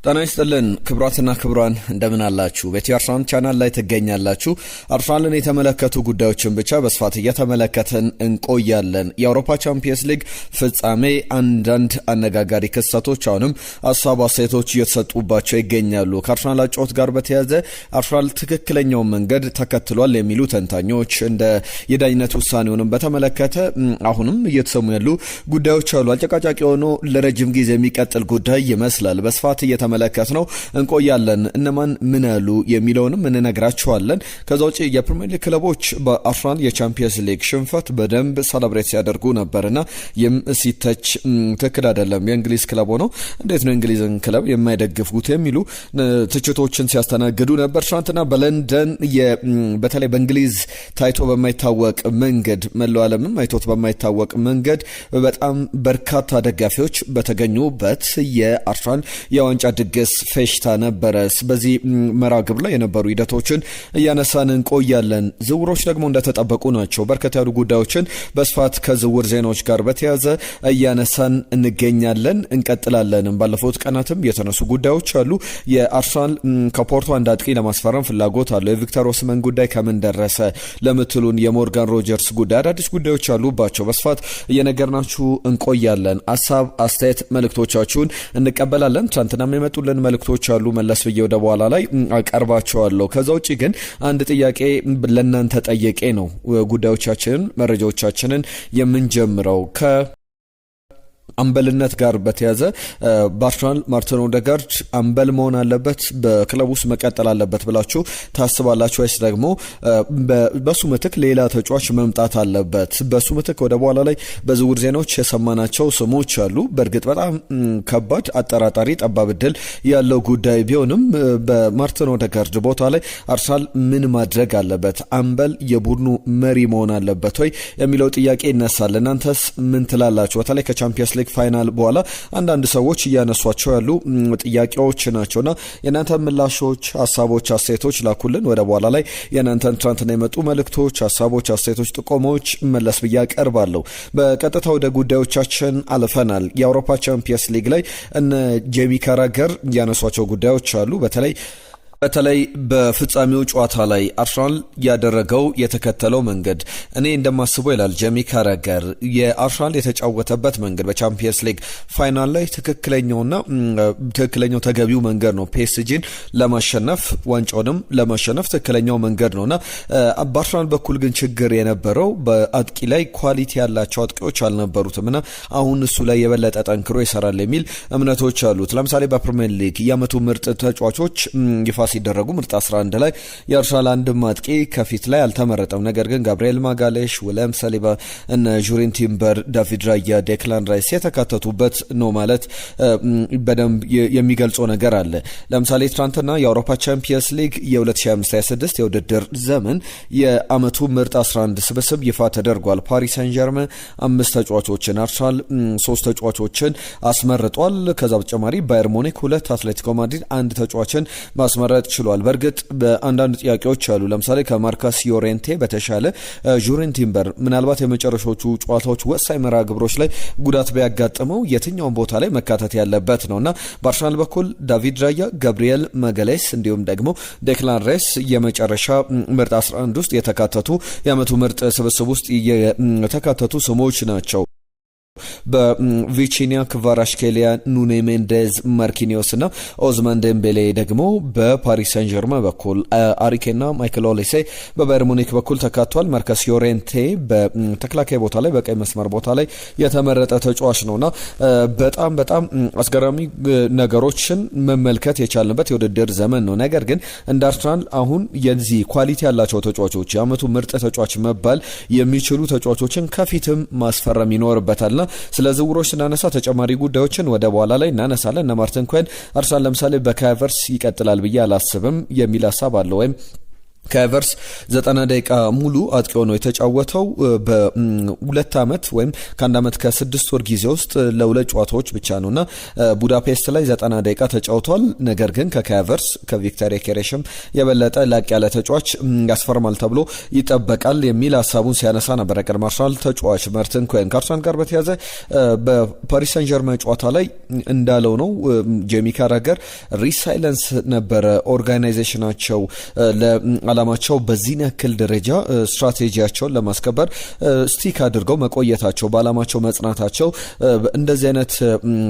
ጤና ይስጥልን ክቡራትና ክቡራን እንደምን አላችሁ? በኢትዮ አርሰናል ቻናል ላይ ትገኛላችሁ። አርሰናልን የተመለከቱ ጉዳዮችን ብቻ በስፋት እየተመለከትን እንቆያለን። የአውሮፓ ቻምፒየንስ ሊግ ፍጻሜ አንዳንድ አነጋጋሪ ክስተቶች አሁንም ሀሳብ አስተያየቶች እየተሰጡባቸው ይገኛሉ። ከአርሰናል አጨዋወት ጋር በተያያዘ አርሰናል ትክክለኛውን መንገድ ተከትሏል የሚሉ ተንታኞች እንደ የዳኝነት ውሳኔውንም በተመለከተ አሁንም እየተሰሙ ያሉ ጉዳዮች አሉ። አጨቃጫቂ ሆኖ ለረጅም ጊዜ የሚቀጥል ጉዳይ ይመስላል። በስፋት መለከት ነው እንቆያለን። እነማን ምን ያሉ የሚለውንም እንነግራችኋለን። ከዛ ውጪ የፕሪሚየር ሊግ ክለቦች በአርሰናል የቻምፒየንስ ሊግ ሽንፈት በደንብ ሰለብሬት ሲያደርጉ ነበርና ይህም ሲተች ትክክል አይደለም። የእንግሊዝ ክለብ ሆነው እንዴት ነው እንግሊዝን ክለብ የማይደግፉት የሚሉ ትችቶችን ሲያስተናግዱ ነበር። ትናንትና በለንደን በተለይ በእንግሊዝ ታይቶ በማይታወቅ መንገድ መላው ዓለምም አይቶት በማይታወቅ መንገድ በጣም በርካታ ደጋፊዎች በተገኙበት የአርሰናል የዋንጫ ድግስ ፌሽታ ነበረ። በዚህ መርሃ ግብር ላይ የነበሩ ሂደቶችን እያነሳን እንቆያለን። ዝውውሮች ደግሞ እንደተጠበቁ ናቸው። በርከት ያሉ ጉዳዮችን በስፋት ከዝውውር ዜናዎች ጋር በተያያዘ እያነሳን እንገኛለን፣ እንቀጥላለንም። ባለፉት ቀናትም የተነሱ ጉዳዮች አሉ። የአርሰናል ከፖርቶ አንድ አጥቂ ለማስፈረም ፍላጎት አለው። የቪክተር ኦስመን ጉዳይ ከምን ደረሰ ለምትሉን የሞርጋን ሮጀርስ ጉዳይ አዳዲስ ጉዳዮች አሉባቸው። በስፋት እየነገርናችሁ እንቆያለን። ሀሳብ አስተያየት መልእክቶቻችሁን እንቀበላለን። ትናንትና የመጡልን መልእክቶች አሉ። መለስ ብዬ ወደ በኋላ ላይ አቀርባቸዋለሁ። ከዛ ውጪ ግን አንድ ጥያቄ ለእናንተ ጠየቄ ነው ጉዳዮቻችንን መረጃዎቻችንን የምንጀምረው አምበልነት ጋር በተያዘ በአርሰናል ማርቲን ኦዴጋርድ አምበል መሆን አለበት፣ በክለብ ውስጥ መቀጠል አለበት ብላችሁ ታስባላችሁ ወይስ ደግሞ በሱ ምትክ ሌላ ተጫዋች መምጣት አለበት? በሱ ምትክ ወደ በኋላ ላይ በዝውውር ዜናዎች የሰማናቸው ስሞች አሉ። በእርግጥ በጣም ከባድ አጠራጣሪ ጠባብ ዕድል ያለው ጉዳይ ቢሆንም በማርቲን ኦዴጋርድ ቦታ ላይ አርሰናል ምን ማድረግ አለበት? አምበል የቡድኑ መሪ መሆን አለበት ወይ የሚለው ጥያቄ ይነሳል። እናንተስ ምን ትላላችሁ? በተለይ ከቻምፒየንስ ሊግ ፋይናል በኋላ አንዳንድ ሰዎች እያነሷቸው ያሉ ጥያቄዎች ናቸውና የናንተ ምላሾች፣ ሀሳቦች፣ አስተያየቶች ላኩልን። ወደ በኋላ ላይ የናንተን ትናንትና የመጡ መልእክቶች፣ ሀሳቦች፣ አስተያየቶች፣ ጥቆሞች መለስ ብዬ አቀርባለሁ። በቀጥታ ወደ ጉዳዮቻችን አልፈናል። የአውሮፓ ቻምፒየንስ ሊግ ላይ እነ ጄሚ ካራገር ያነሷቸው ጉዳዮች አሉ። በተለይ በፍጻሜው ጨዋታ ላይ አርሰናል ያደረገው የተከተለው መንገድ እኔ እንደማስበው ይላል ጄሚ ካራገር፣ የአርሰናል የተጫወተበት መንገድ በቻምፒየንስ ሊግ ፋይናል ላይ ትክክለኛው ተገቢው መንገድ ነው። ፒኤስጂን ለማሸነፍ ዋንጫውንም ለማሸነፍ ትክክለኛው መንገድ ነውና በአርሰናል በኩል ግን ችግር የነበረው በአጥቂ ላይ ኳሊቲ ያላቸው አጥቂዎች አልነበሩትምና አሁን እሱ ላይ የበለጠ ጠንክሮ ይሰራል የሚል እምነቶች አሉት። ለምሳሌ በፕሪሚየር ሊግ የዓመቱ ምርጥ ተጫዋቾች ይፋ ሲደረጉ ምርጥ 11 ላይ የአርሰናል አንድም አጥቂ ከፊት ላይ አልተመረጠም። ነገር ግን ጋብሪኤል ማጋሌሽ፣ ዊሊያም ሳሊባ እና ጁሪን ቲምበር፣ ዳቪድ ራያ፣ ዴክላን ራይስ የተካተቱበት ነው ማለት በደንብ የሚገልጸው ነገር አለ። ለምሳሌ ትናንትና የአውሮፓ ቻምፒየንስ ሊግ የ2025/26 የውድድር ዘመን የዓመቱ ምርጥ 11 ስብስብ ይፋ ተደርጓል። ፓሪስ ሰን ጀርመን 5 ተጫዋቾችን፣ አርሰናል 3 ተጫዋቾችን አስመርጧል። ከዛ በተጨማሪ ባየር ሙኒክ 2፣ አትሌቲኮ ማድሪድ 1 ተጫዋችን ማስመረጥ ችሏል። በእርግጥ በአንዳንድ ጥያቄዎች አሉ። ለምሳሌ ከማርካስ ዮሬንቴ በተሻለ ጁሪን ቲምበር ምናልባት የመጨረሻዎቹ ጨዋታዎች ወሳኝ መርሃ ግብሮች ላይ ጉዳት ቢያጋጥመው የትኛውን ቦታ ላይ መካተት ያለበት ነውና በአርሰናል በኩል ዳቪድ ራያ፣ ጋብሪኤል ማጋሌስ እንዲሁም ደግሞ ዴክላን ራይስ የመጨረሻ ምርጥ 11 ውስጥ የተካተቱ የዓመቱ ምርጥ ስብስብ ውስጥ የተካተቱ ስሞች ናቸው። በቪቺኒያ ክቫራሽኬሊያ፣ ኑኔ ሜንዴዝ፣ ማርኪኒዮስ እና ኦዝማን ዴምቤሌ ደግሞ በፓሪስ ሰን ጀርመን በኩል አሪኬና ማይክል ኦሊሴ በባየር ሙኒክ በኩል ተካቷል። ማርካስ ዮሬንቴ በተከላካይ ቦታ ላይ በቀይ መስመር ቦታ ላይ የተመረጠ ተጫዋች ነውና በጣም አስገራሚ ነገሮችን መመልከት የቻልንበት የውድድር ዘመን ነው። ነገር ግን እንደ አርሰናል አሁን የዚህ ኳሊቲ ያላቸው ተጫዋቾች የዓመቱ ምርጥ ተጫዋች መባል የሚችሉ ተጫዋቾችን ከፊትም ማስፈረም ይኖርበታል። ስለ ዝውውሮች ስናነሳ ተጨማሪ ጉዳዮችን ወደ በኋላ ላይ እናነሳለን። እነ ማርቲን ኮይን አርሰናል ለምሳሌ በካቨርስ ይቀጥላል ብዬ አላስብም የሚል ሀሳብ አለ ወይም ከቨርስ 90 ደቂቃ ሙሉ አጥቂ ሆኖ የተጫወተው በ2 ዓመት ወይም ከ1 ዓመት ከ6 ወር ጊዜ ውስጥ ለሁለት ጨዋታዎች ብቻ ነውና ቡዳፔስት ላይ 90 ደቂቃ ተጫውቷል። ነገር ግን ከቨርስ ከቪክተር ዮኬሬሽም የበለጠ ላቅ ያለ ተጫዋች ያስፈርማል ተብሎ ይጠበቃል የሚል ሀሳቡን ሲያነሳ ነበር። ቀድሞ አርሰናል ተጫዋች ማርቲን ኮይን ከአርሰናል ጋር በተያዘ በፓሪስ ሰን ጀርመን ጨዋታ ላይ እንዳለው ነው። ጄሚ ካራገር ሪሳይለንስ ነበረ ኦርጋናይዜሽናቸው አላማቸው በዚህ ያክል ደረጃ ስትራቴጂያቸውን ለማስከበር ስቲክ አድርገው መቆየታቸው በአላማቸው መጽናታቸው እንደዚህ አይነት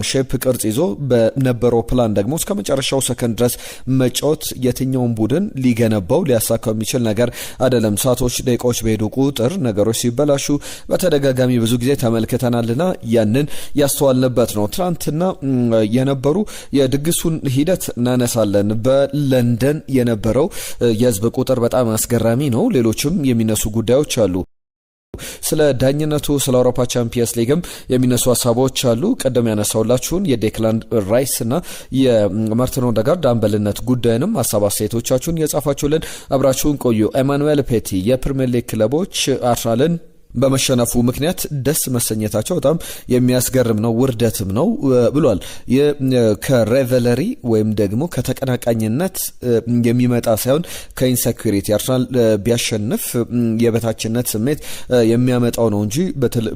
ሼፕ ቅርጽ ይዞ በነበረው ፕላን ደግሞ እስከ መጨረሻው ሰከንድ ድረስ መጫወት የትኛውን ቡድን ሊገነባው ሊያሳካው የሚችል ነገር አይደለም። ሰዓቶች ደቂቃዎች በሄዱ ቁጥር ነገሮች ሲበላሹ በተደጋጋሚ ብዙ ጊዜ ተመልክተናልና ያንን ያስተዋልንበት ነው። ትናንትና የነበሩ የድግሱን ሂደት እናነሳለን። በለንደን የነበረው የህዝብ ቁጥር በጣም አስገራሚ ነው። ሌሎችም የሚነሱ ጉዳዮች አሉ። ስለ ዳኝነቱ ስለ አውሮፓ ቻምፒየንስ ሊግም የሚነሱ ሀሳቦች አሉ። ቀደም ያነሳውላችሁን የዴክላን ራይስ እና የማርቲን ኦዴጋርድ አምበልነት ጉዳይንም ሀሳብ አስተያየቶቻችሁን የጻፋችሁልን አብራችሁን ቆዩ። ኤማኑኤል ፔቲ የፕሪሚየር ሊግ ክለቦች አርሰናልን በመሸነፉ ምክንያት ደስ መሰኘታቸው በጣም የሚያስገርም ነው፣ ውርደትም ነው ብሏል። ከሬቨለሪ ወይም ደግሞ ከተቀናቃኝነት የሚመጣ ሳይሆን ከኢንሴኩሪቲ አርሰናል ቢያሸንፍ የበታችነት ስሜት የሚያመጣው ነው እንጂ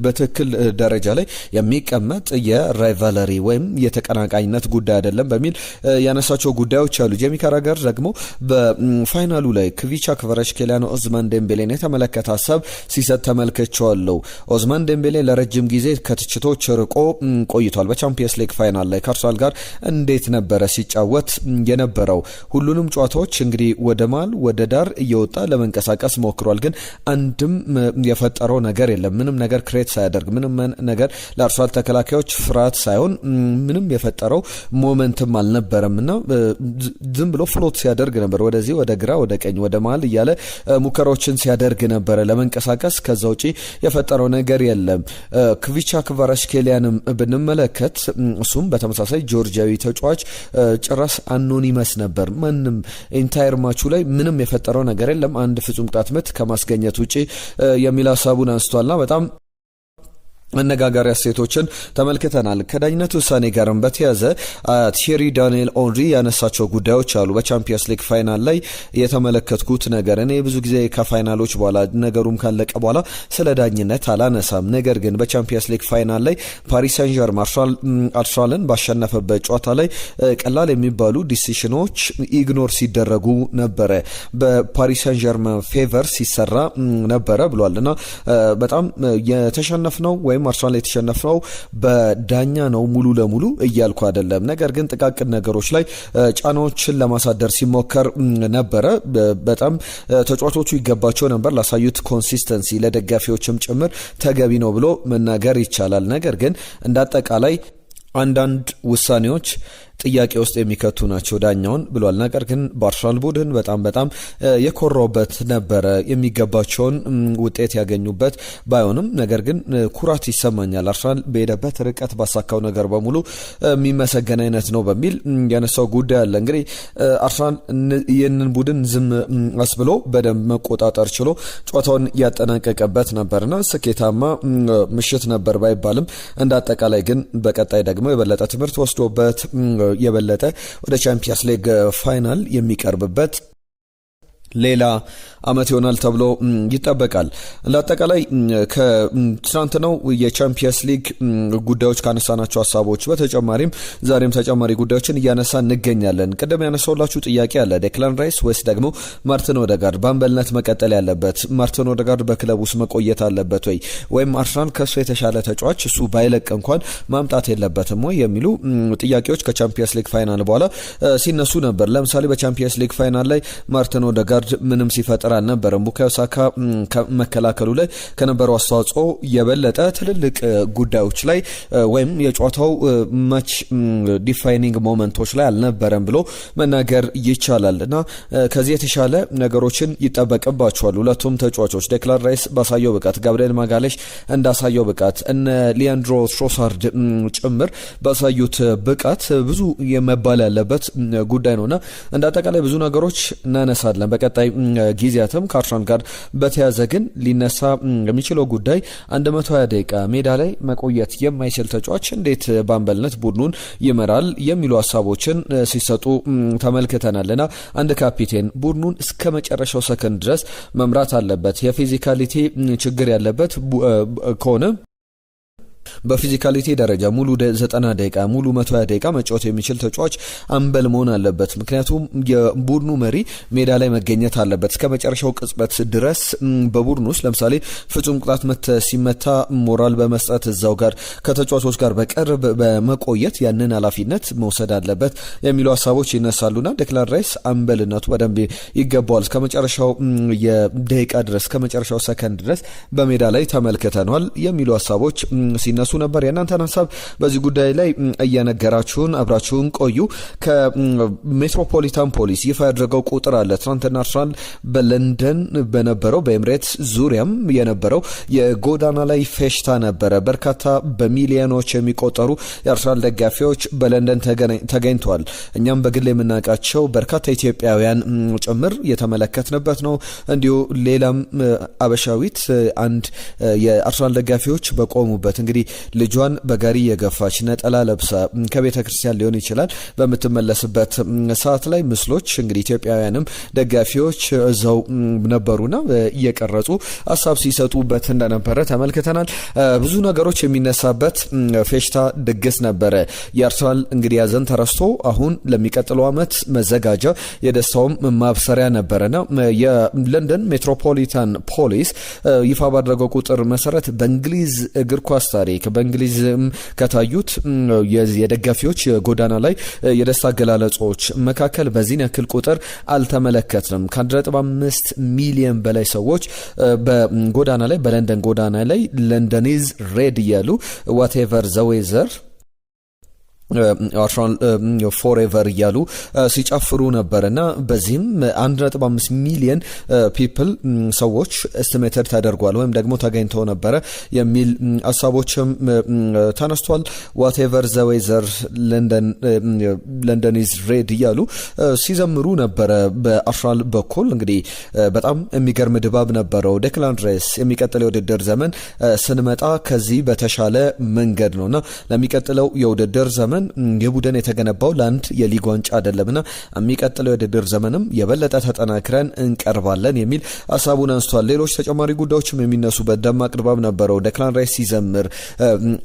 በትክክል ደረጃ ላይ የሚቀመጥ የሬቨለሪ ወይም የተቀናቃኝነት ጉዳይ አይደለም በሚል ያነሳቸው ጉዳዮች አሉ። ጄሚ ካራገር ደግሞ በፋይናሉ ላይ ክቪቻ ክቫራትስኬሊያና ኦዝማን ዴምቤሌን የተመለከተ ሀሳብ ሲሰጥ ተመልከ ኦዝማን ዴምቤሌ ለረጅም ጊዜ ከትችቶች ርቆ ቆይቷል። በቻምፒየንስ ሊግ ፋይናል ላይ ከአርሰናል ጋር እንዴት ነበረ ሲጫወት የነበረው? ሁሉንም ጨዋታዎች እንግዲህ ወደ ማል ወደ ዳር እየወጣ ለመንቀሳቀስ ሞክሯል። ግን አንድም የፈጠረው ነገር የለም። ምንም ነገር ክሬት ሳያደርግ ምንም ነገር ለአርሰናል ተከላካዮች ፍርሃት ሳይሆን ምንም የፈጠረው ሞመንትም አልነበረም እና ዝም ብሎ ፍሎት ሲያደርግ ነበር። ወደዚህ ወደ ግራ ወደ ቀኝ ወደ ማል እያለ ሙከራዎችን ሲያደርግ ነበረ ለመንቀሳቀስ። ከዛ ውጪ የፈጠረው ነገር የለም። ክቪቻ ክቫራትስኬሊያንም ብንመለከት እሱም በተመሳሳይ ጆርጂያዊ ተጫዋች ጭራሽ አኖኒመስ ነበር። ማንም ኢንታየር ማቹ ላይ ምንም የፈጠረው ነገር የለም አንድ ፍጹም ቅጣት ምት ከማስገኘት ውጪ የሚል ሀሳቡን አንስቷልና በጣም አነጋጋሪ አስተያየቶችን ተመልክተናል። ከዳኝነት ውሳኔ ጋርም በተያዘ ቲየሪ ዳንኤል ኦንሪ ያነሳቸው ጉዳዮች አሉ። በቻምፒየንስ ሊግ ፋይናል ላይ የተመለከትኩት ነገር እኔ ብዙ ጊዜ ከፋይናሎች በኋላ ነገሩም ካለቀ በኋላ ስለ ዳኝነት አላነሳም። ነገር ግን በቻምፒየንስ ሊግ ፋይናል ላይ ፓሪስ ሰን ጀርመን አርሰናልን ባሸነፈበት ጨዋታ ላይ ቀላል የሚባሉ ዲሲሽኖች ኢግኖር ሲደረጉ ነበረ፣ በፓሪስ ሰን ጀርመን ፌቨር ሲሰራ ነበረ ብሏልና በጣም የተሸነፍነው ወይም አርሰናል የተሸነፈው በዳኛ ነው ሙሉ ለሙሉ እያልኩ አይደለም። ነገር ግን ጥቃቅን ነገሮች ላይ ጫናዎችን ለማሳደር ሲሞከር ነበረ። በጣም ተጫዋቾቹ ይገባቸው ነበር ላሳዩት ኮንሲስተንሲ ለደጋፊዎችም ጭምር ተገቢ ነው ብሎ መናገር ይቻላል። ነገር ግን እንዳጠቃላይ አንዳንድ ውሳኔዎች ጥያቄ ውስጥ የሚከቱ ናቸው ዳኛውን ብሏል። ነገር ግን በአርሰናል ቡድን በጣም የኮራውበት ነበረ የሚገባቸውን ውጤት ያገኙበት ባይሆንም፣ ነገር ግን ኩራት ይሰማኛል አርሰናል በሄደበት ርቀት ባሳካው ነገር በሙሉ የሚመሰገን አይነት ነው በሚል ያነሳው ጉዳይ አለ። እንግዲህ አርሰናል ይህንን ቡድን ዝም አስብሎ በደንብ መቆጣጠር ችሎ ጨዋታውን ያጠናቀቀበት ነበርና ስኬታማ ምሽት ነበር ባይባልም እንዳጠቃላይ ግን በቀጣይ ደግሞ የበለጠ ትምህርት ወስዶበት የበለጠ ወደ ቻምፒየንስ ሊግ ፋይናል የሚቀርብበት ሌላ አመት ይሆናል ተብሎ ይጠበቃል። ለአጠቃላይ ከትናንትናው የቻምፒየንስ ሊግ ጉዳዮች ካነሳናቸው ሀሳቦች በተጨማሪም ዛሬም ተጨማሪ ጉዳዮችን እያነሳ እንገኛለን። ቀደም ያነሳውላችሁ ጥያቄ አለ። ዴክላን ራይስ ወይስ ደግሞ ማርቲን ኦዴጋርድ በአምበልነት መቀጠል ያለበት? ማርቲን ኦዴጋርድ በክለብ ውስጥ መቆየት አለበት ወይም አርሰናል ከሱ የተሻለ ተጫዋች እሱ ባይለቅ እንኳን ማምጣት የለበትም ወይ የሚሉ ጥያቄዎች ከቻምፒየንስ ሊግ ፋይናል በኋላ ሲነሱ ነበር። ለምሳሌ በቻምፒየንስ ሊግ ፋይናል ላይ ማርቲን ኦዴጋርድ ምንም ሲፈጠር አልነበረም። ቡካዮ ሳካ መከላከሉ ላይ ከነበረው አስተዋጽኦ የበለጠ ትልልቅ ጉዳዮች ላይ ወይም የጨዋታው ማች ዲፋይኒንግ ሞመንቶች ላይ አልነበረም ብሎ መናገር ይቻላል እና ከዚህ የተሻለ ነገሮችን ይጠበቅባቸዋል ሁለቱም ተጫዋቾች። ዴክላን ራይስ ባሳየው ብቃት፣ ጋብሪኤል ማጋሌሽ እንዳሳየው ብቃት፣ እነ ሊያንድሮ ትሮሳርድ ጭምር ባሳዩት ብቃት ብዙ የመባል ያለበት ጉዳይ ነውና እንደ አጠቃላይ ብዙ ነገሮች እናነሳለን። በቀጣይ ጊዜያትም ከአርሰናል ጋር በተያዘ ግን ሊነሳ የሚችለው ጉዳይ 120 ደቂቃ ሜዳ ላይ መቆየት የማይችል ተጫዋች እንዴት በአምበልነት ቡድኑን ይመራል የሚሉ ሀሳቦችን ሲሰጡ ተመልክተናልና አንድ ካፒቴን ቡድኑን እስከ መጨረሻው ሰከንድ ድረስ መምራት አለበት። የፊዚካሊቲ ችግር ያለበት ከሆነ በፊዚካሊቲ ደረጃ ሙሉ 90 ደቂቃ ሙሉ 120 ደቂቃ መጫወት የሚችል ተጫዋች አምበል መሆን አለበት። ምክንያቱም የቡድኑ መሪ ሜዳ ላይ መገኘት አለበት እስከ መጨረሻው ቅጽበት ድረስ። በቡድኑ ውስጥ ለምሳሌ ፍጹም ቅጣት ምት ሲመታ ሞራል በመስጠት እዛው ጋር ከተጫዋቾች ጋር በቅርብ በመቆየት ያንን ኃላፊነት መውሰድ አለበት የሚሉ ሀሳቦች ይነሳሉና ዴክላን ራይስ አምበልነቱ በደንብ ይገባዋል። እስከ መጨረሻው የደቂቃ ድረስ እስከ መጨረሻው ሰከንድ ድረስ በሜዳ ላይ ተመልክተናል የሚሉ ሀሳቦች ሲነሱ ነበር። የእናንተን ሀሳብ በዚህ ጉዳይ ላይ እየነገራችሁን አብራችሁን ቆዩ። ከሜትሮፖሊታን ፖሊስ ይፋ ያደረገው ቁጥር አለ። ትናንትና አርሰናል በለንደን በነበረው በኤምሬትስ ዙሪያም የነበረው የጎዳና ላይ ፌሽታ ነበረ። በርካታ በሚሊዮኖች የሚቆጠሩ የአርሰናል ደጋፊዎች በለንደን ተገኝተዋል። እኛም በግል የምናውቃቸው በርካታ ኢትዮጵያውያን ጭምር የተመለከትንበት ነው። እንዲሁ ሌላም አበሻዊት አንድ የአርሰናል ደጋፊዎች በቆሙበት እንግዲህ ልጇን በጋሪ የገፋች ነጠላ ለብሳ ከቤተ ክርስቲያን ሊሆን ይችላል በምትመለስበት ሰዓት ላይ ምስሎች እንግዲህ ኢትዮጵያውያንም ደጋፊዎች እዛው ነበሩና እየቀረጹ ሀሳብ ሲሰጡበት እንደነበረ ተመልክተናል። ብዙ ነገሮች የሚነሳበት ፌሽታ ድግስ ነበረ። የአርሰናል እንግዲህ ያዘን ተረስቶ አሁን ለሚቀጥለው ዓመት መዘጋጃ የደስታውም ማብሰሪያ ነበረና የለንደን ሜትሮፖሊታን ፖሊስ ይፋ ባደረገው ቁጥር መሰረት በእንግሊዝ እግር ኳስ ታሪክ በእንግሊዝም ከታዩት የደጋፊዎች ጎዳና ላይ የደስታ አገላለጾች መካከል በዚህ ያክል ቁጥር አልተመለከትንም። ከ1.5 ሚሊዮን በላይ ሰዎች በጎዳና ላይ በለንደን ጎዳና ላይ ለንደን ኢዝ ሬድ እያሉ ዋትኤቨር ዘ ዌዘር አርሰናል ፎሬቨር እያሉ ሲጨፍሩ ነበርና በዚህም 1.5 ሚሊዮን ፒፕል ሰዎች ኤስቲሜትድ ተደርጓል ወይም ደግሞ ተገኝተው ነበረ የሚል ሀሳቦችም ተነስቷል። ዋትኤቨር ዘ ዌዘር ለንደን ኢዝ ሬድ እያሉ ሲዘምሩ ነበረ። በአርሰናል በኩል እንግዲህ በጣም የሚገርም ድባብ ነበረው። ዴክላን ራይስ የሚቀጥለው የውድድር ዘመን ስንመጣ ከዚህ በተሻለ መንገድ ነውና ለሚቀጥለው የውድድር ዘመን የቡድን የተገነባው ለአንድ የሊግ ዋንጫ አይደለምና የሚቀጥለው የውድድር ዘመንም የበለጠ ተጠናክረን እንቀርባለን የሚል ሀሳቡን አንስቷል። ሌሎች ተጨማሪ ጉዳዮችም የሚነሱበት ደማቅ ድባብ ነበረው። ዴክላን ራይስ ሲዘምር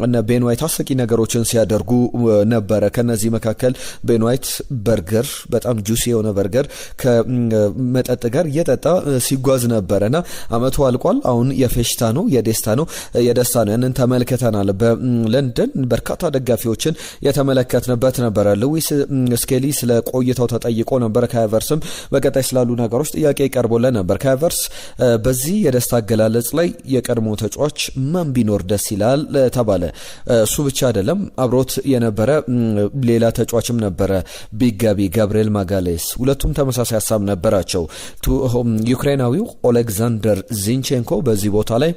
እነ ቤን ዋይት አስቂ ነገሮችን ሲያደርጉ ነበረ። ከነዚህ መካከል ቤን ዋይት በርገር በጣም ጁሲ የሆነ በርገር ከመጠጥ ጋር እየጠጣ ሲጓዝ ነበረና አመቱ አልቋል። አሁን የፌሽታ ነው፣ የደስታ ነው፣ የደስታ ነው። ያንን ተመልክተናል። በለንደን በርካታ ደጋፊዎችን የተመለከትንበት ነበረ። ሉዊስ ስኬሊ ስለ ቆይታው ተጠይቆ ነበር። ከሀቨርስም በቀጣይ ስላሉ ነገሮች ጥያቄ ቀርቦለት ነበር። ከሀቨርስ በዚህ የደስታ አገላለጽ ላይ የቀድሞ ተጫዋች ማን ቢኖር ደስ ይላል ተባለ። እሱ ብቻ አይደለም፣ አብሮት የነበረ ሌላ ተጫዋችም ነበረ፣ ቢጋቢ ጋብሪኤል ማጋሌስ። ሁለቱም ተመሳሳይ ሀሳብ ነበራቸው። ዩክሬናዊው ኦሌክዛንደር ዚንቼንኮ በዚህ ቦታ ላይ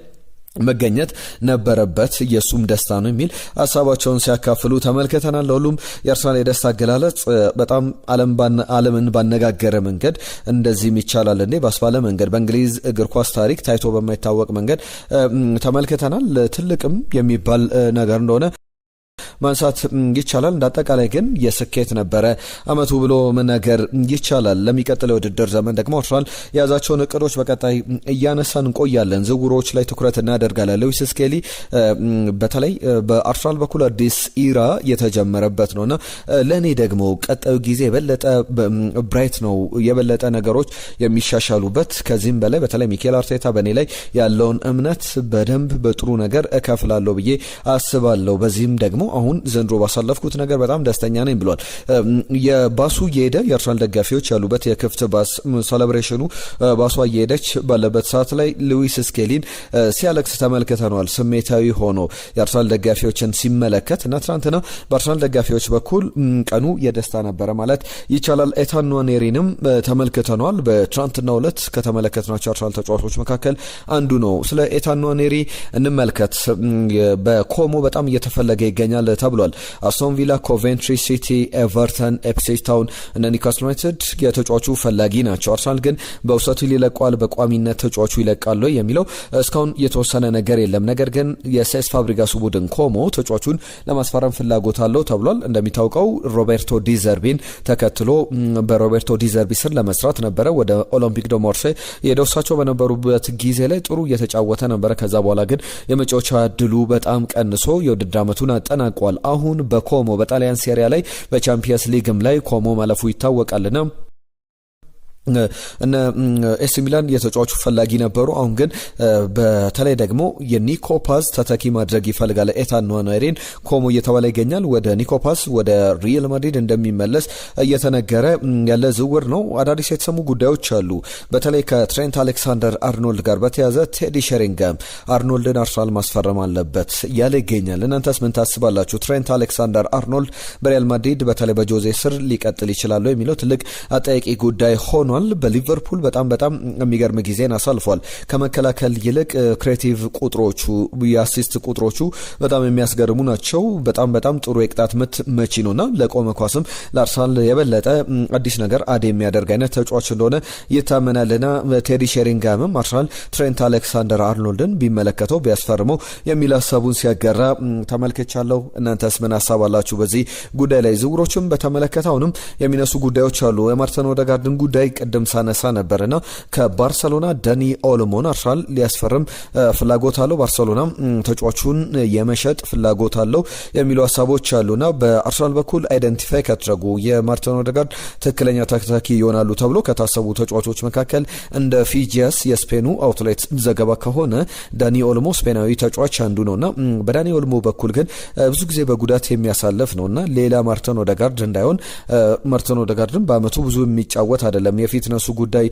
መገኘት ነበረበት፣ የሱም ደስታ ነው የሚል ሀሳባቸውን ሲያካፍሉ ተመልክተናል። ለሁሉም የአርሰናል የደስታ አገላለጽ በጣም ዓለምን ባነጋገረ መንገድ እንደዚህም ይቻላል እንዴ ባስባለ መንገድ በእንግሊዝ እግር ኳስ ታሪክ ታይቶ በማይታወቅ መንገድ ተመልክተናል። ትልቅም የሚባል ነገር እንደሆነ ማንሳት ይቻላል። እንዳጠቃላይ ግን የስኬት ነበረ አመቱ ብሎ መናገር ይቻላል። ለሚቀጥለው ውድድር ዘመን ደግሞ አርሰናል የያዛቸውን እቅዶች በቀጣይ እያነሳን እንቆያለን። ዝውውሮች ላይ ትኩረት እናደርጋለን። ሉዊስ ስኬሊ በተለይ በአርሰናል በኩል አዲስ ኢራ የተጀመረበት ነውና ለእኔ ደግሞ ቀጣዩ ጊዜ የበለጠ ብራይት ነው፣ የበለጠ ነገሮች የሚሻሻሉበት። ከዚህም በላይ በተለይ ሚኬል አርቴታ በእኔ ላይ ያለውን እምነት በደንብ በጥሩ ነገር እከፍላለሁ ብዬ አስባለሁ። በዚህም ደግሞ አሁን ዘንድሮ ባሳለፍኩት ነገር በጣም ደስተኛ ነኝ ብሏል። የባሱ እየሄደ የአርሰናል ደጋፊዎች ያሉበት የክፍት ባስ ሴሌብሬሽኑ ባሷ እየሄደች ባለበት ሰዓት ላይ ሉዊስ ስኬሊን ሲያለቅስ ተመልክተነዋል። ስሜታዊ ሆኖ የአርሰናል ደጋፊዎችን ሲመለከት እና ትናንትና በአርሰናል ደጋፊዎች በኩል ቀኑ የደስታ ነበረ ማለት ይቻላል። ኤታን ንዋኔሪንም ተመልክተነዋል። በትናንትናው ዕለት ከተመለከትናቸው አርሰናል ተጫዋቾች መካከል አንዱ ነው። ስለ ኤታን ንዋኔሪ እንመልከት። በኮሞ በጣም እየተፈለገ ይገኛል። ተብሏል። አስቶን ቪላ፣ ኮቬንትሪ ሲቲ፣ ኤቨርተን፣ ኢፕስዊች ታውን እና ኒውካስል ዩናይትድ የተጫዋቹ ፈላጊ ናቸው። አርሰናል ግን በውሰቱ ሊለቀዋል፣ በቋሚነት ተጫዋቹ ይለቃሉ የሚለው እስካሁን የተወሰነ ነገር የለም። ነገር ግን የሴስ ፋብሪጋሱ ቡድን ኮሞ ተጫዋቹን ለማስፈረም ፍላጎት አለው ተብሏል። እንደሚታወቀው ሮቤርቶ ዲዘርቢን ተከትሎ በሮቤርቶ ዲዘርቢ ስር ለመስራት ነበረ ወደ ኦሎምፒክ ደ ማርሴይ የደውሳቸው በነበሩበት ጊዜ ላይ ጥሩ እየተጫወተ ነበረ። ከዛ በኋላ ግን የመጫወቻ እድሉ በጣም ቀንሶ የውድድር ዓመቱን አጠናቋል። አሁን በኮሞ በጣሊያን ሴሪያ ላይ በቻምፒየንስ ሊግም ላይ ኮሞ ማለፉ ይታወቃልና እነ ኤሲ ሚላን የተጫዋቹ ፈላጊ ነበሩ። አሁን ግን በተለይ ደግሞ የኒኮፓስ ተተኪ ማድረግ ይፈልጋል። ኤታን ንዋኔሪን ኮሞ እየተባለ ይገኛል። ወደ ኒኮፓስ ወደ ሪያል ማድሪድ እንደሚመለስ እየተነገረ ያለ ዝውውር ነው። አዳዲስ የተሰሙ ጉዳዮች አሉ። በተለይ ከትሬንት አሌክሳንደር አርኖልድ ጋር በተያዘ ቴዲ ሼሪንጋም አርኖልድን አርሰናል ማስፈረም አለበት ያለ ይገኛል። እናንተስ ምን ታስባላችሁ? ትሬንት አሌክሳንደር አርኖልድ በሪያል ማድሪድ በተለይ በጆዜ ስር ሊቀጥል ይችላል የሚለው ትልቅ አጠያቂ ጉዳይ ሆኖ በሊቨርፑል በጣም የሚገርም ጊዜን አሳልፏል። ከመከላከል ይልቅ ክሬቲቭ ቁጥሮቹ የአሲስት ቁጥሮቹ በጣም የሚያስገርሙ ናቸው። በጣም ጥሩ የቅጣት ምት መቺ ነውና ለቆመ ኳስም ለአርሰናል የበለጠ አዲስ ነገር አድ የሚያደርግ አይነት ተጫዋች እንደሆነ ይታመናልና ቴዲ ሼሪንጋምም አርሰናል ትሬንት አሌክሳንደር አርኖልድን ቢመለከተው ቢያስፈርመው የሚል ሀሳቡን ሲያገራ ተመልክቻለሁ። እናንተስ ምን ሀሳብ አላችሁ በዚህ ጉዳይ ላይ? ዝውውሮችም በተመለከተ አሁንም የሚነሱ ጉዳዮች አሉ። የማርቲን ኦዴጋርድን ጉዳይ ቅድም ሳነሳ ነበርና ከባርሰሎና ዳኒ ኦልሞን አርሰናል ሊያስፈርም ፍላጎት አለው። ባርሰሎና ተጫዋቹን የመሸጥ ፍላጎት አለው የሚሉ ሀሳቦች አሉና በአርሰናል በኩል አይደንቲፋይ ከተደረጉ የማርቲን ኦዴጋርድ ትክክለኛ ተተኪ ይሆናሉ ተብሎ ከታሰቡ ተጫዋቾች መካከል እንደ ፊጂያስ የስፔኑ አውትሌት ዘገባ ከሆነ ዳኒ ኦልሞ ስፔናዊ ተጫዋች አንዱ ነውና በዳኒ ኦልሞ በኩል ግን ብዙ ጊዜ በጉዳት የሚያሳልፍ ነውና ሌላ ማርቲን ኦዴጋርድ እንዳይሆን ማርቲን ኦዴጋርድን በአመቱ ብዙ የሚጫወት አይደለም። የፊትነሱ ጉዳይ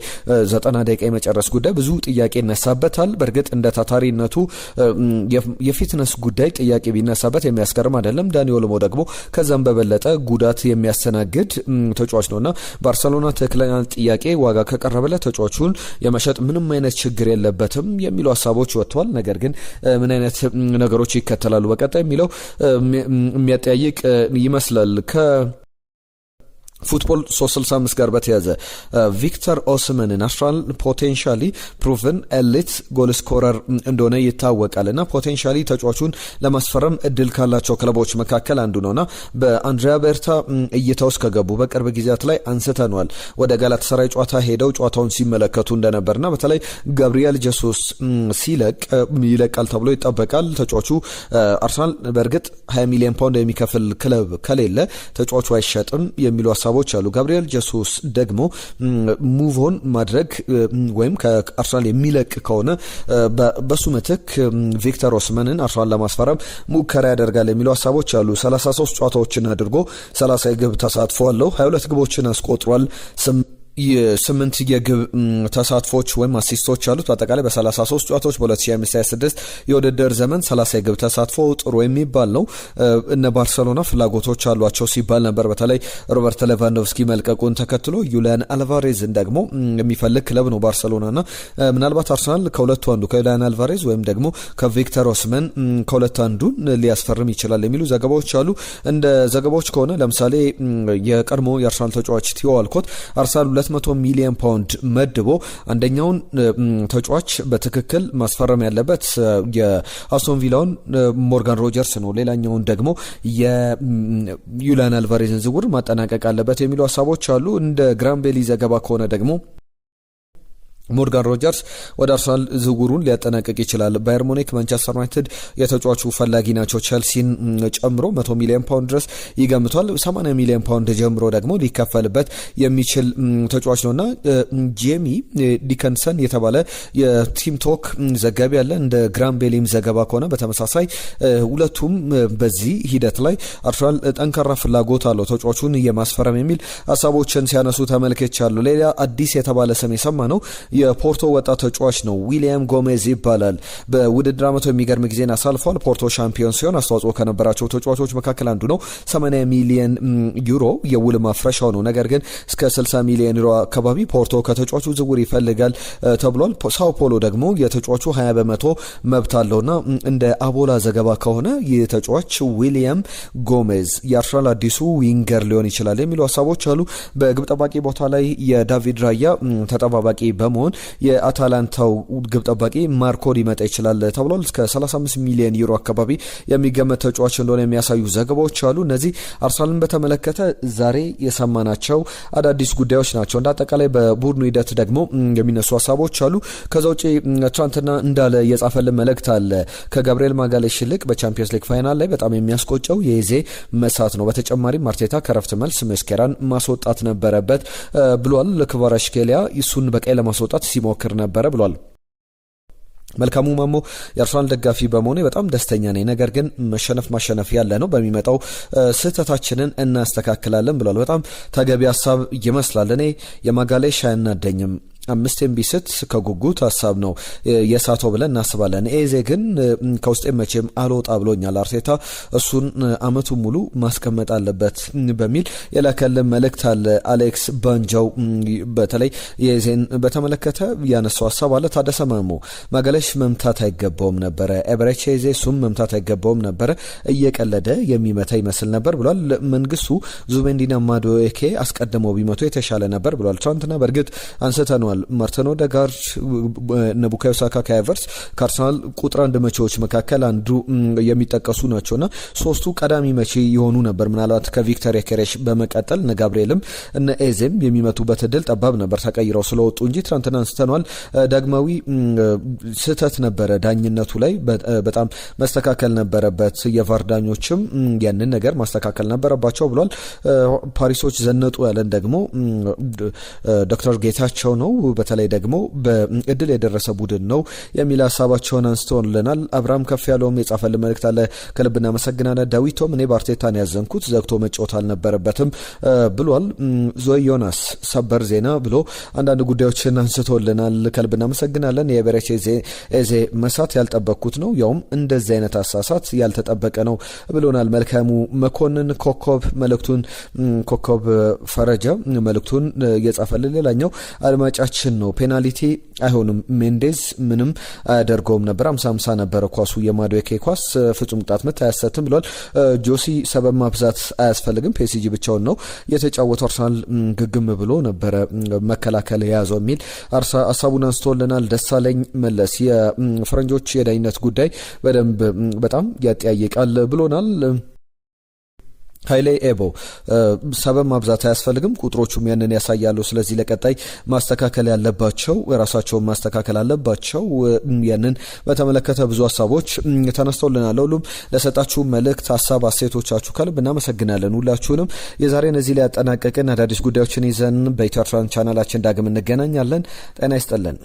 90 ደቂቃ የመጨረስ ጉዳይ ብዙ ጥያቄ ይነሳበታል። በእርግጥ እንደ ታታሪነቱ የፊትነስ ጉዳይ ጥያቄ ቢነሳበት የሚያስገርም አይደለም። ዳኒ ኦልሞ ደግሞ ከዛም በበለጠ ጉዳት የሚያስተናግድ ተጫዋች ነውና ባርሰሎና ትክክለኛ ጥያቄ ዋጋ ከቀረበለ ተጫዋቹን የመሸጥ ምንም አይነት ችግር የለበትም የሚሉ ሀሳቦች ወጥተዋል። ነገር ግን ምን አይነት ነገሮች ይከተላሉ በቀጣይ የሚለው የሚያጠያይቅ ይመስላል። ፉትቦል 365 ጋር በተያዘ ቪክተር ኦስመንን አርሰናል ፖቴንሻሊ ፕሩቭን ኤሊት ጎል ስኮረር እንደሆነ ይታወቃልና ፖቴንሻሊ ተጫዋቹን ለማስፈረም እድል ካላቸው ክለቦች መካከል አንዱ ነውና በአንድሪያ ቤርታ እይታ ውስጥ ከገቡ በቅርብ ጊዜያት ላይ አንስተናል። ወደ ጋላታሳራይ ጨዋታ ሄደው ጨዋታውን ሲመለከቱ እንደነበርና በተለይ ጋብሪኤል ጀሱስ ይለቃል ተብሎ ይጠበቃል። ተጫዋቹ አርሰናል በእርግጥ 20 ሚሊዮን ፓውንድ የሚከፍል ክለብ ከሌለ ተጫዋቹ አይሸጥም የሚሉ ሀሳቦች አሉ። ጋብሪኤል ጀሱስ ደግሞ ሙቭ ኦን ማድረግ ወይም ከአርሰናል የሚለቅ ከሆነ በሱ ምትክ ቪክተር ኦስመንን አርሰናል ለማስፈረም ሙከራ ያደርጋል የሚሉ ሀሳቦች አሉ። 33 ጨዋታዎችን አድርጎ 30 የግብ ተሳትፎ አለው። 22 ግቦችን አስቆጥሯል። 8 የግብ ተሳትፎች ወይም አሲስቶች አሉት። በአጠቃላይ በ33 ጨዋታዎች በ2025/26 የውድድር ዘመን 30 የግብ ተሳትፎ ጥሩ የሚባል ነው። እነ ባርሰሎና ፍላጎቶች አሏቸው ሲባል ነበር። በተለይ ሮበርት ሌቫንዶቭስኪ መልቀቁን ተከትሎ ዩሊያን አልቫሬዝን ደግሞ የሚፈልግ ክለብ ነው ባርሰሎናና ምናልባት አርሰናል ከሁለቱ አንዱ ከዩሊያን አልቫሬዝ ወይም ደግሞ ከቪክተር ኦስመን ከሁለቱ አንዱን ሊያስፈርም ይችላል የሚሉ ዘገባዎች አሉ። እንደ ዘገባዎች ከሆነ ለምሳሌ የቀድሞ የአርሰናል ተጫዋች ቲዮ ዋልኮት አርሰናል 200 ሚሊዮን ፓውንድ መድቦ አንደኛውን ተጫዋች በትክክል ማስፈረም ያለበት የአስቶን ቪላውን ሞርጋን ሮጀርስ ነው። ሌላኛውን ደግሞ የዩሊያን አልቫሬዝን ዝውውር ማጠናቀቅ አለበት የሚሉ ሀሳቦች አሉ። እንደ ግራምቤሊ ዘገባ ከሆነ ደግሞ ሞርጋን ሮጀርስ ወደ አርሰናል ዝውውሩን ሊያጠናቀቅ ይችላል። ባየር ሙኒክ፣ ማንቸስተር ዩናይትድ የተጫዋቹ ፈላጊ ናቸው። ቸልሲን ጨምሮ 100 ሚሊዮን ፓውንድ ድረስ ይገምቷል። 80 ሚሊዮን ፓውንድ ጀምሮ ደግሞ ሊከፈልበት የሚችል ተጫዋች ነውና ጄሚ ዲከንሰን የተባለ የቲም ቶክ ዘጋቢ ያለ እንደ ግራምቤሊም ዘገባ ከሆነ በተመሳሳይ ሁለቱም በዚህ ሂደት ላይ አርሰናል ጠንካራ ፍላጎት አለው ተጫዋቹን የማስፈረም የሚል ሀሳቦችን ሲያነሱ ተመልክቻለሁ። ሌላ አዲስ የተባለ ስም የሰማ ነው የፖርቶ ወጣት ተጫዋች ነው። ዊሊያም ጎሜዝ ይባላል። በውድድር ዓመቱ የሚገርም ጊዜን አሳልፏል። ፖርቶ ሻምፒዮን ሲሆን አስተዋጽኦ ከነበራቸው ተጫዋቾች መካከል አንዱ ነው። 80 ሚሊዮን ዩሮ የውል ማፍረሻው ነው። ነገር ግን እስከ 60 ሚሊዮን ዩሮ አካባቢ ፖርቶ ከተጫዋቹ ዝውውር ይፈልጋል ተብሏል። ሳኦ ፖሎ ደግሞ የተጫዋቹ 20 በመቶ መብት አለውና እንደ አቦላ ዘገባ ከሆነ የተጫዋች ዊሊያም ጎሜዝ የአርሰናል አዲሱ ዊንገር ሊሆን ይችላል የሚሉ ሀሳቦች አሉ። በግብ ጠባቂ ቦታ ላይ የዳቪድ ራያ ተጠባባቂ በመሆን የአታላንታው ግብ ጠባቂ ማርኮ ሊመጣ ይችላል ተብሏል። እስከ 35 ሚሊዮን ዩሮ አካባቢ የሚገመት ተጫዋች እንደሆነ የሚያሳዩ ዘገባዎች አሉ። እነዚህ አርሰናልን በተመለከተ ዛሬ የሰማናቸው አዳዲስ ጉዳዮች ናቸው። እንደ አጠቃላይ በቡድኑ ሂደት ደግሞ የሚነሱ ሀሳቦች አሉ። ከዛ ውጪ ትናንትና እንዳለ የጻፈልን መልእክት አለ። ከጋብሪኤል ማጋሌሽ ይልቅ በቻምፒየንስ ሊግ ፋይናል ላይ በጣም የሚያስቆጨው የኤዜ መሳት ነው። በተጨማሪም አርቴታ ከረፍት መልስ መስኬራን ማስወጣት ነበረበት ብሏል። ክቫራትስኬሊያ እሱን በቀይ ለማስወጣት ሲሞክር ነበረ ብሏል። መልካሙ ማሞ የአርሰናል ደጋፊ በመሆኔ በጣም ደስተኛ ነኝ። ነገር ግን ማሸነፍ ያለ ነው። በሚመጣው ስህተታችንን እናስተካክላለን ብሏል። በጣም ተገቢ ሀሳብ ይመስላል። እኔ የማጋሌሽ አያናደኝም። 5 ቢስት ከጉጉት ሀሳብ ነው የሳተው ብለን እናስባለን። ኤዜ ግን ከውስጤ መቼም አልወጣ ብሎኛል። አርቴታ እሱን አመቱ ሙሉ ማስቀመጥ አለበት በሚል የላከልን መልእክት አለ። አሌክስ ባንጃው በተለይ የኤዜን በተመለከተ ያነሳው ሀሳብ አለ። ታደሰ ማሞ ማጋሌሽ መምታት አይገባውም ነበረ፣ ኤበሬቺ ኤዜ እሱም መምታት አይገባውም ነበረ፣ እየቀለደ የሚመታ ይመስል ነበር ብሏል። መንግስቱ ዙቤንዲና ማዱዌኬ አስቀድመው ቢመቱ የተሻለ ነበር ብሏል። ትናንትና በእርግጥ አንስተነዋል። ማርቲን ኦዴጋርድ፣ ቡካዮ ሳካ ከኤቨርስ ከአርሰናል ቁጥር 1 መቼዎች መካከል አንዱ የሚጠቀሱ ናቸውና ሶስቱ ቀዳሚ መቼ የሆኑ ነበር። ምናልባት ከቪክተር ዮኬሬሽ በመቀጠል እነ ጋብሪኤልም እነ ኤዜም የሚመቱበት እድል ጠባብ ነበር ተቀይረው ስለወጡ እንጂ ትናንትና አንስተነዋል። ዳግማዊ ስህተት ነበረ ዳኝነቱ ላይ በጣም መስተካከል ነበረበት። የቫር ዳኞችም ያንን ነገር ማስተካከል ነበረባቸው ብሏል። ፓሪሶች ዘነጡ ያለን ደግሞ ዶክተር ጌታቸው ነው። በተለይ ደግሞ በእድል የደረሰ ቡድን ነው የሚል ሀሳባቸውን አንስተውልናል። አብርሃም ከፍ ያለውም የጻፈልን መልእክት አለ። ከልብ እናመሰግናለን። ዳዊቶም እኔ በአርቴታን ያዘንኩት ዘግቶ መጫወት አልነበረበትም ብሏል። ዞይ ዮናስ ሰበር ዜና ብሎ አንዳንድ ጉዳዮችን አንስተውልናል። ከልብ እናመሰግናለን። የኤበሬቺ ኤዜ መሳት ያልጠበቅኩት ነው፣ ያውም እንደዚህ አይነት አሳሳት ያልተጠበቀ ነው ብሎናል። መልካሙ መኮንን ኮከብ ፈረጃ መልእክቱን የጻፈልን ሌላኛው አድማጫችን ነው። ፔናልቲ አይሆንም፣ ሜንዴዝ ምንም አያደርገውም ነበር፣ 50-50 ነበረ ኳሱ፣ የማዱዌኬ ኳስ ፍጹም ቅጣት ምት አያሰትም ብሏል። ጆሲ ሰበብ ማብዛት አያስፈልግም፣ ፒኤስጂ ብቻውን ነው የተጫወተው፣ አርሰናል ግግም ብሎ ነበረ መከላከል የያዘው የሚል ሀሳቡን አንስቶልናል። ደሳለኝ መለስ የፈረንጆች የዳኝነት ጉዳይ በደንብ በጣም ያጠያይቃል ብሎናል። ኃይሌ ኤቦ ሰበብ ማብዛት አያስፈልግም፣ ቁጥሮቹም ያንን ያሳያሉ። ስለዚህ ለቀጣይ ማስተካከል ያለባቸው ራሳቸውን ማስተካከል አለባቸው። ያንን በተመለከተ ብዙ ሀሳቦች ተነስተውልናል። ሁሉም ለሰጣችሁ መልእክት፣ ሀሳብ፣ አስተያየቶቻችሁ ከልብ እናመሰግናለን ሁላችሁንም። የዛሬን እዚህ ላይ ያጠናቀቅን። አዳዲስ ጉዳዮችን ይዘን በኢትዮ አርሰናል ቻናላችን ዳግም እንገናኛለን። ጤና ይስጥልን።